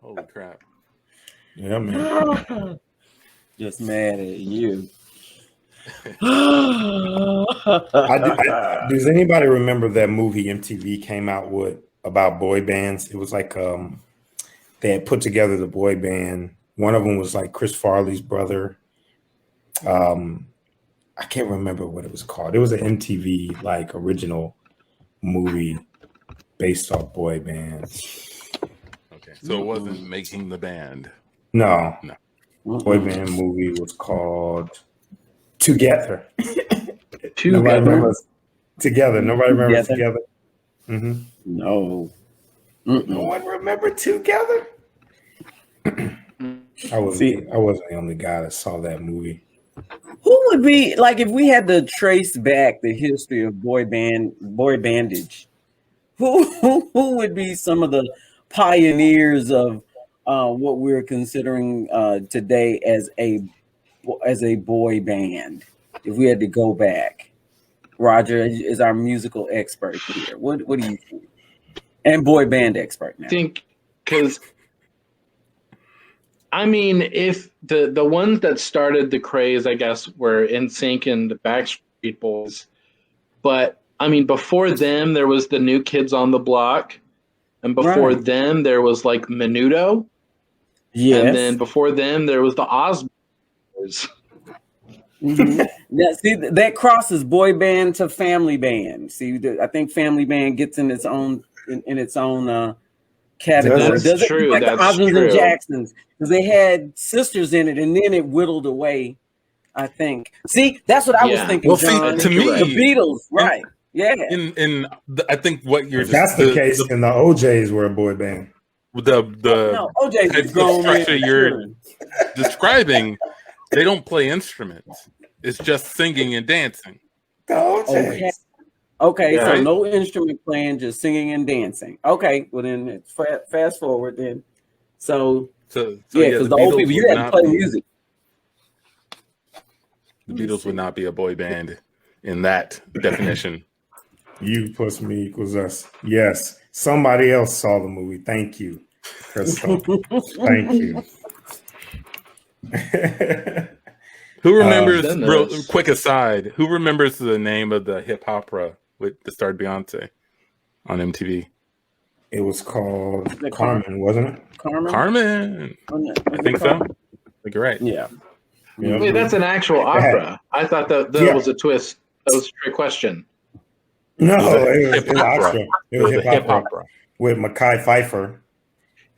Holy crap. Yeah, man. Just mad at you. Does anybody remember that movie MTV came out with about boy bands? It was like they had put together the boy band. One of them was like Chris Farley's brother. I can't remember what it was called. It was an MTV like original movie based off boy bands. Okay, so it wasn't Making the Band. No. Boy band movie was called Together. Nobody remembers Together. Nobody remembers Together. Mm-hmm. No. No one remember Together. I wasn't the only guy that saw that movie. Who would be like if we had to trace back the history of boy bandage? Who would be some of the pioneers of what we're considering today as a boy band? If we had to go back, Roger is our musical expert here. What do you think? And boy band expert now. I think because I mean, if the ones that started the craze, I guess, were NSYNC and the Backstreet Boys, but I mean, before them there was the New Kids on the Block, and before them there was like Menudo, and then before them there was the Osmonds. Yeah, see, that crosses boy band to family band. See, I think family band gets in its own category. That's true. Like that's the Osmonds true. and Jacksons, because they had sisters in it, and then it whittled away. I think. See, that's what I was thinking. Well, John. see, to me, the Beatles, right? Yeah. I think what you're. That's the case. And the OJs were a boy band. The OJs structure you're describing, they don't play instruments. It's just singing and dancing. The OJs. Okay, so no instrument playing, just singing and dancing. Okay, well then it's fast forward then. So yeah, because the old people, you had to play music. The Beatles would not be a boy band in that definition. You plus me equals us. Yes, somebody else saw the movie. Thank you, Crystal. Thank you. Who remembers? Real quick aside. Who remembers the name of the hip opera with the starred Beyonce on MTV? It was called Carmen, wasn't it? Carmen. I think so. I think you're right. Yeah. Wait, that's an actual opera. I thought that was a twist. That was a trick question. No, it was hip opera with Mekhi Phifer.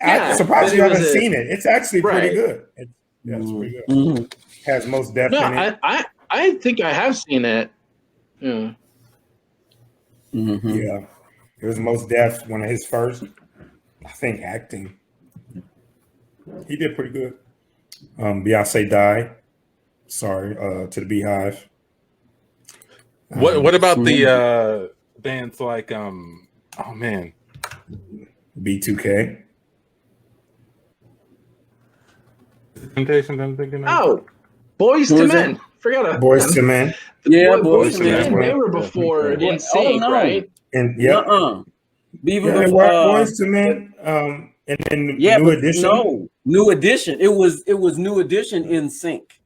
I'm surprised you haven't seen it. It's actually pretty good. It's pretty good. Mm-hmm. Has Most Def in it. I think I have seen it. Yeah. Mm-hmm. Yeah. It was Most Def, one of his first, I think, acting. He did pretty good. Beyonce died. Sorry, to the Beehive. What about the bands like B2K? Temptations, I'm thinking. Boys to Men. Forgot about Boys to Men. Yeah, Boys to Men. They were before NSYNC, right? And Boys to Men. And then New Edition. No, New Edition. It was New Edition in sync.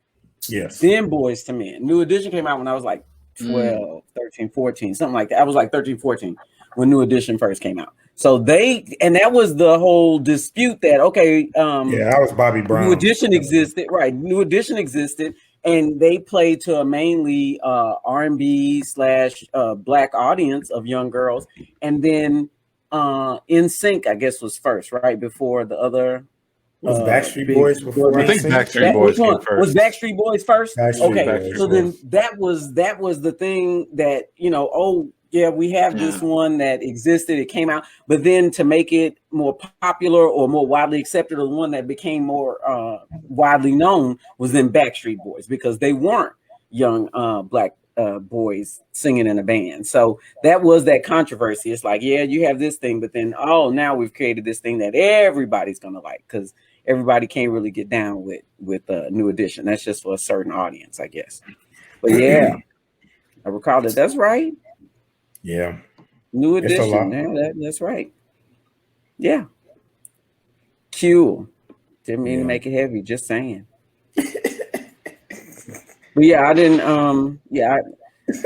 Yes. Then Boys to Men. New Edition came out when I was like 12, 13, 14, something like that. I was like 13, 14 when New Edition first came out. So that was the whole dispute that, that was Bobby Brown. New Edition existed, right? New Edition existed, and they played to a mainly R&B / black audience of young girls. And then NSYNC, I guess, was first, right? Before the other. Was Backstreet Boys before? I think Backstreet Boys came first. Was Backstreet Boys first? Backstreet so then that was the thing that, we have this one that existed, it came out, but then to make it more popular or more widely accepted, or the one that became more widely known was then Backstreet Boys, because they weren't young black boys singing in a band. So that was that controversy. It's like, you have this thing, but then now we've created this thing that everybody's gonna like, because everybody can't really get down with New Edition. That's just for a certain audience, I guess. But I recall that. That's right. Yeah. New Edition. That's right. Yeah. fuel. Didn't mean to make it heavy. Just saying. But yeah, I didn't.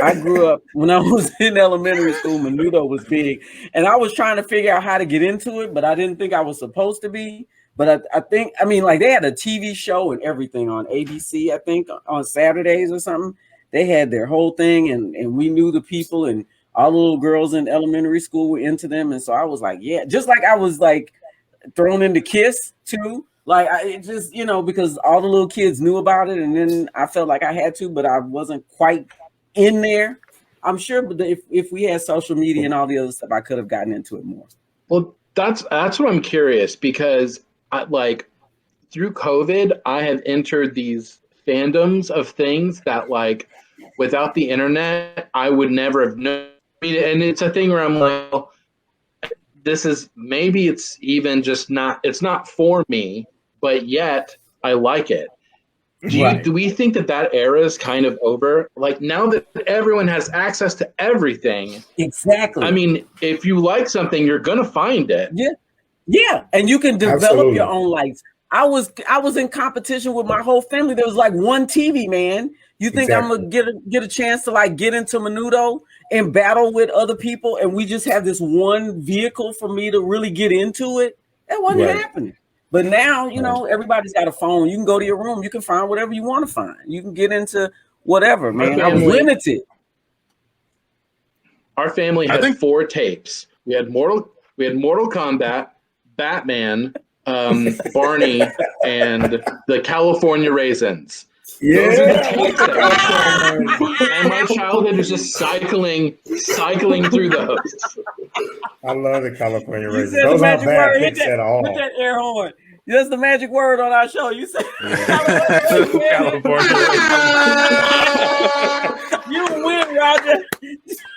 I grew up when I was in elementary school. Menudo was big, and I was trying to figure out how to get into it, but I didn't think I was supposed to be. But I think like they had a TV show and everything on ABC. I think on Saturdays or something. They had their whole thing, and we knew the people, and all the little girls in elementary school were into them, and so I was like, yeah, just like I was like thrown into Kiss too. Like it just, because all the little kids knew about it, and then I felt like I had to, but I wasn't quite in there. I'm sure, but if we had social media and all the other stuff, I could have gotten into it more. Well, that's what I'm curious, because through COVID, I have entered these fandoms of things that without the internet, I would never have known. And it's a thing where I'm like, well, maybe it's even just not, it's not for me, but yet I like it. Do we think that era is kind of over? Like now that everyone has access to everything. Exactly. If you like something, you're going to find it. Yeah. Yeah. And you can develop your own life. I was in competition with my whole family. There was like one TV, man. You think I'm gonna get a chance to get into Menudo and battle with other people, and we just have this one vehicle for me to really get into it? That wasn't happening. But now, everybody's got a phone. You can go to your room. You can find whatever you want to find. You can get into whatever, man. I was limited. Our family had 4 tapes. We had Mortal Kombat, Batman, Barney, and the California Raisins. Yeah. Those are the tapes that and my childhood was just cycling through those. I love the California Raisins. Those aren't bad picks at all. Hit that air horn. That's the magic word on our show. You said California Raisins. You win, Roger.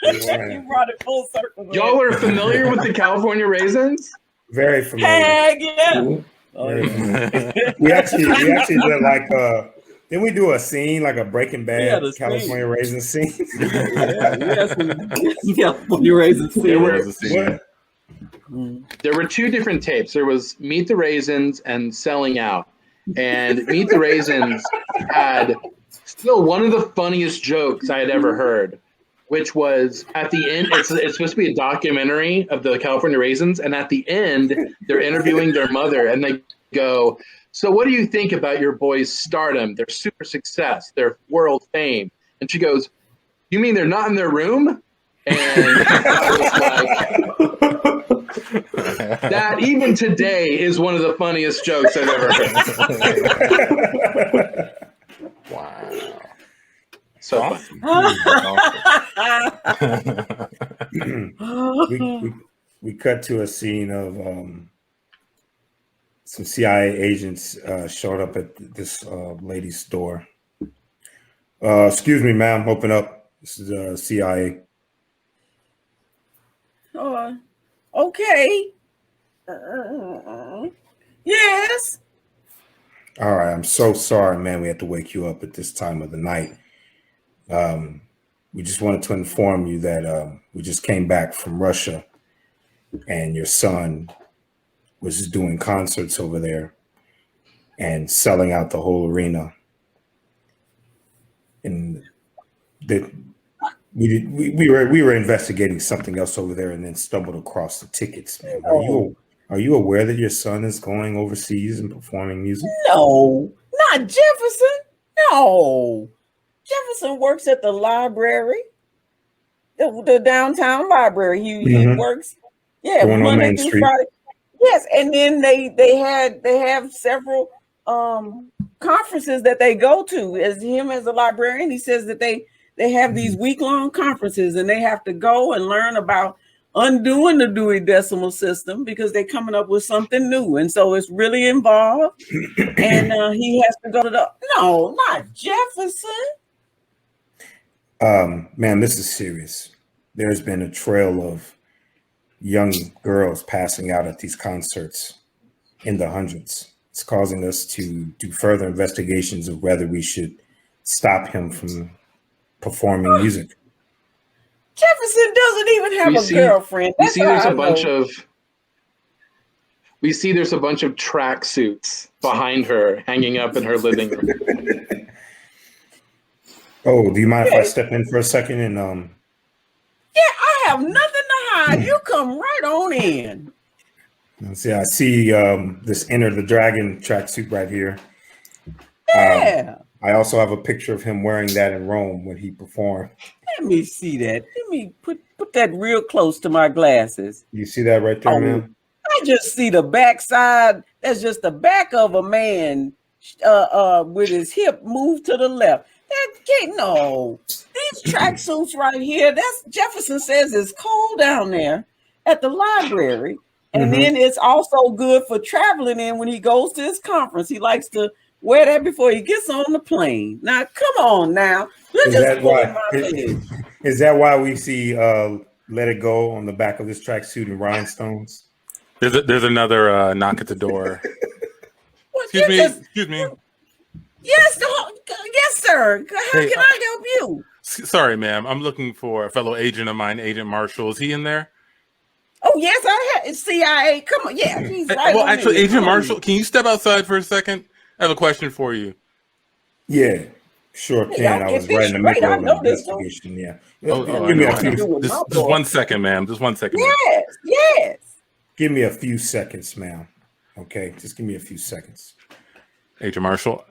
You brought it full circle. Man. Y'all are familiar with the California Raisins? Very familiar. Heck yeah. We actually did didn't we do a scene, like a Breaking Bad California Raisin scene? California Raisin scene. There were 2 different tapes. There was Meet the Raisins and Selling Out. And Meet the Raisins had still one of the funniest jokes I had ever heard, which was at the end, it's supposed to be a documentary of the California Raisins. And at the end, they're interviewing their mother, and they go, so what do you think about your boys' stardom, their super success, their world fame? And she goes, you mean they're not in their room? And I was like, that even today is one of the funniest jokes I've ever heard. Wow. So awesome. we cut to a scene of some CIA agents showed up at this lady's store. Excuse me, ma'am. Open up. This is CIA. Okay. Yes. All right. I'm so sorry, man. We had to wake you up at this time of the night. We just wanted to inform you that we just came back from Russia, and your son was doing concerts over there and selling out the whole arena. And that we were investigating something else over there, and then stumbled across the tickets. Man, are you aware that your son is going overseas and performing music? No, not Jefferson. No, Jefferson works at the library, the downtown library. He works, Monday through Friday. Yes, and then they have several conferences that they go to. As a librarian, he says that they have these week-long conferences, and they have to go and learn about undoing the Dewey Decimal System because they're coming up with something new, and so it's really involved. And he has to go to no, not Jefferson. Man, this is serious. There's been a trail of young girls passing out at these concerts in the hundreds. It's causing us to do further investigations of whether we should stop him from performing music. Jefferson doesn't even have a girlfriend. There's a bunch of we see there's a bunch of track suits behind her hanging up in her living room. Oh, do you mind if I step in for a second? And yeah, I have nothing to hide. You come right on in. I see this Enter the Dragon tracksuit right here. Yeah. I also have a picture of him wearing that in Rome when he performed. Let me see that. Let me put that real close to my glasses. You see that right there, man? I just see the backside. That's just the back of a man with his hip moved to the left. That can't, no. These tracksuits right here, that's Jefferson says it's cold down there at the library. And then it's also good for traveling in when he goes to his conference. He likes to wear that before he gets on the plane. Now, come on now. Is that why we see Let It Go on the back of this tracksuit in rhinestones? There's another knock at the door. Excuse me. Yes, sir. How can I help you? Sorry, ma'am. I'm looking for a fellow agent of mine, Agent Marshall. Is he in there? Oh, yes, I have. CIA. Come on. Yeah, he's right. Well, actually, Agent Marshall, can you step outside for a second? I have a question for you. Yeah, sure can. I was right in the middle of an investigation. Yeah. Give me a few. Just 1 second, ma'am. Just 1 second. Yes. Give me a few seconds, ma'am. Okay, just give me a few seconds. Agent Marshall,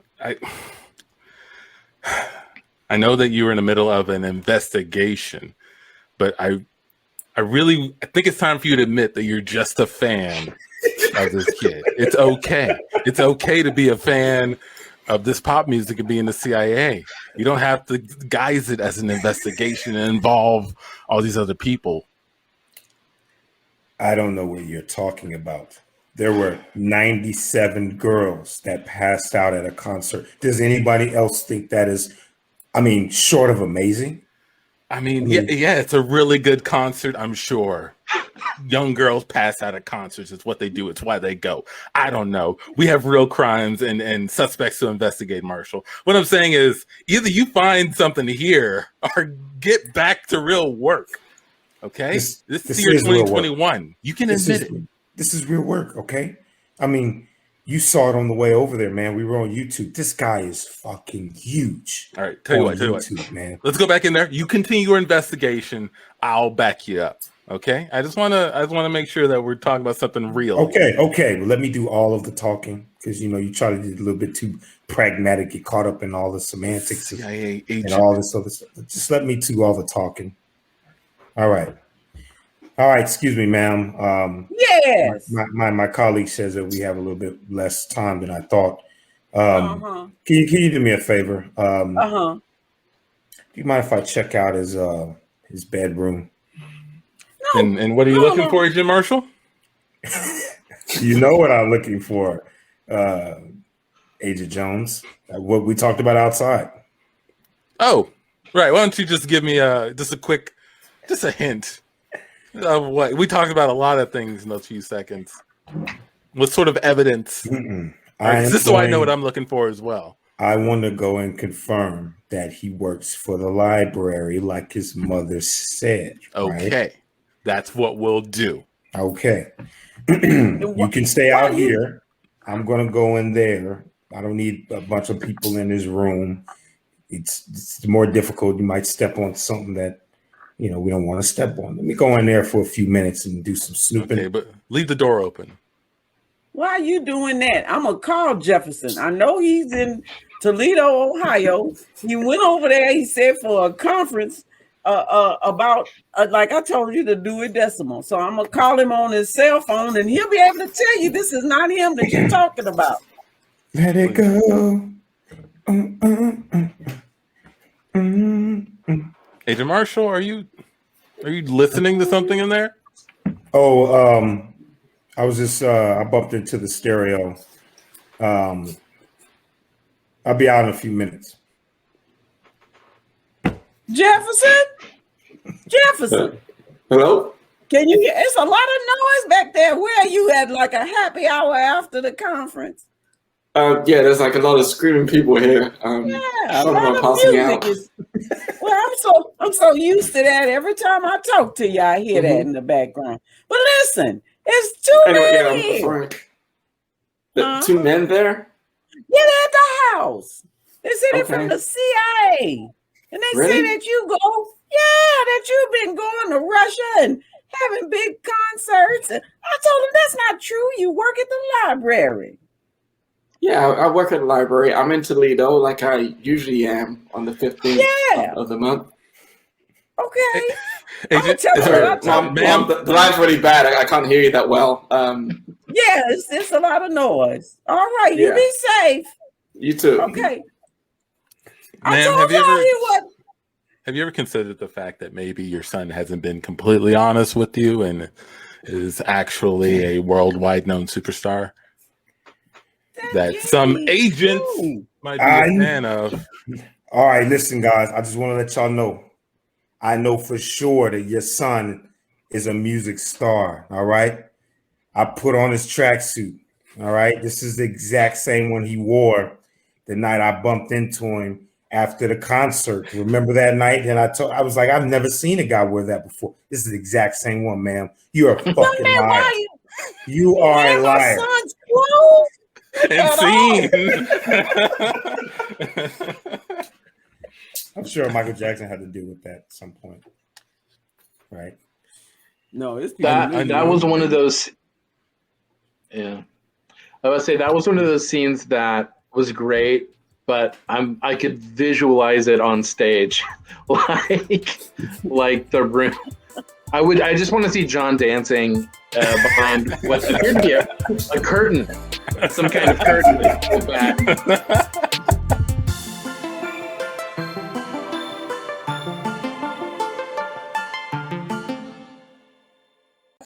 I know that you were in the middle of an investigation, but I think it's time for you to admit that you're just a fan of this kid. It's okay. It's okay to be a fan of this pop music and be in the CIA. You don't have to guise it as an investigation and involve all these other people. I don't know what you're talking about. There were 97 girls that passed out at a concert. Does anybody else think that is, short of amazing? Yeah, it's a really good concert, I'm sure. Young girls pass out at concerts. It's what they do. It's why they go. I don't know. We have real crimes and suspects to investigate, Marshall. What I'm saying is either you find something here or get back to real work. Okay? This is the year 2021. You can admit it. This is real work, okay? You saw it on the way over there, man. We were on YouTube. This guy is fucking huge. All right, tell you what, man. Let's go back in there. You continue your investigation. I'll back you up. Okay? I just want to make sure that we're talking about something real. Okay. Well, let me do all of the talking because you try to do a little bit too pragmatic, get caught up in all the semantics CIA and all this other stuff. Just let me do all the talking. All right. Excuse me, ma'am. Yes. My colleague says that we have a little bit less time than I thought. Can you do me a favor? Do you mind if I check out his bedroom? No. And what are you looking for, Agent Marshall? You know what I'm looking for, Agent Jones. What we talked about outside. Oh, right. Why don't you just give me a hint of what we talked about? A lot of things in those few seconds. What sort of evidence? So I know what I'm looking for as well. I want to go and confirm that he works for the library, like his mother said. Okay, right? That's what we'll do. Okay, you can stay out here. I'm gonna go in there. I don't need a bunch of people in his room. It's more difficult. You might step on something that we don't want to step on. Let me go in there for a few minutes and do some snooping. Okay, but leave the door open. Why are you doing that? I'm gonna call Jefferson. I know he's in Toledo, Ohio. He went over there, he said, for a conference about like I told you to do it decimal. So I'm gonna call him on his cell phone and he'll be able to tell you this is not him that you're talking about. Let it go. Agent Marshall, are you listening to something in there? Oh, I was just I bumped into the stereo. I'll be out in a few minutes. Jefferson? Hello? Can you hear? It's a lot of noise back there. Where are you at? Like a happy hour after the conference? Yeah, there's like a lot of screaming people here. A lot of music is. Well, I'm so used to that. Every time I talk to you, I hear that in the background. But listen, It's too many. Yeah, Frank. The two men there? Yeah, they're at the house. They said they're from the CIA. And they say that you that you've been going to Russia and having big concerts. And I told them that's not true. You work at the library. Yeah, I work at the library. I'm in Toledo like I usually am on the 15th of the month. Okay. Ma'am, the line's really bad. I can't hear you that well. Yeah, it's a lot of noise. All right, you be safe. You too. Okay. Ma'am, have you ever considered the fact that maybe your son hasn't been completely honest with you and is actually a worldwide known superstar that some agents might be a fan of? All right, listen, guys. I just want to let y'all know. I know for sure that your son is a music star. All right. I put on his tracksuit. All right. This is the exact same one he wore the night I bumped into him after the concert. Remember that night? And I was like, I've never seen a guy wear that before. This is the exact same one, ma'am. You are a fucking liar. You are a liar. My son's clothes I'm sure Michael Jackson had to deal with that at some point, right? No, it's that was one of those. Yeah, I would say that was one of those scenes that was great, but I could visualize it on stage, like the room. I just want to see John dancing behind what appeared to be a curtain, some kind of curtain.